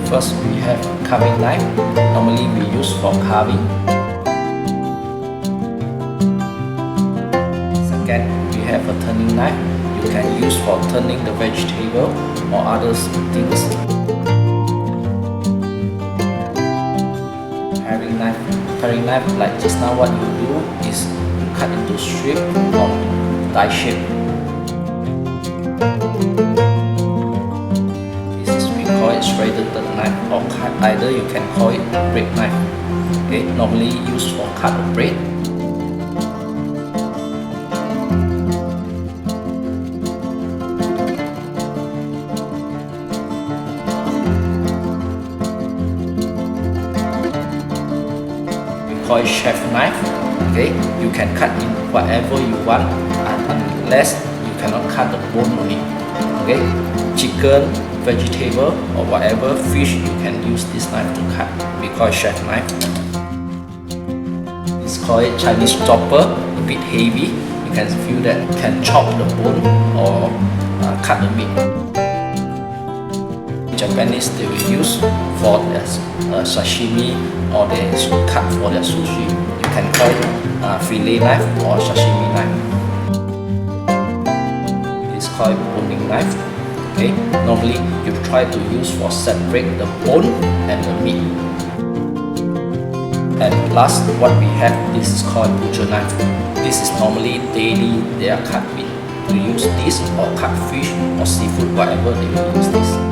First, we have a carving knife. Normally, we use for carving. Second, we have a turning knife. You can use for turning the vegetable or other things. Paring knife, like just now, what you do is you cut into strip or die shape. Call it shredded knife or cut. Either you can call it bread knife. Okay, normally used for cut of bread. We call it chef knife. Okay, you can cut in whatever you want, unless you cannot cut the bone on it. Okay, chicken, vegetable or whatever fish, you can use this knife to cut. We call it chef knife. It's called Chinese chopper, a bit heavy. You can feel that you can chop the bone or cut the meat. Japanese, they will use for their sashimi or they cut for their sushi. You can call it fillet knife or sashimi knife. It's called boning knife. Okay, normally you try to use for separate the bone and the meat. And last, what we have, this is called butcher knife. This is normally daily they are cut meat. To use this or cut fish or seafood, whatever they will use this.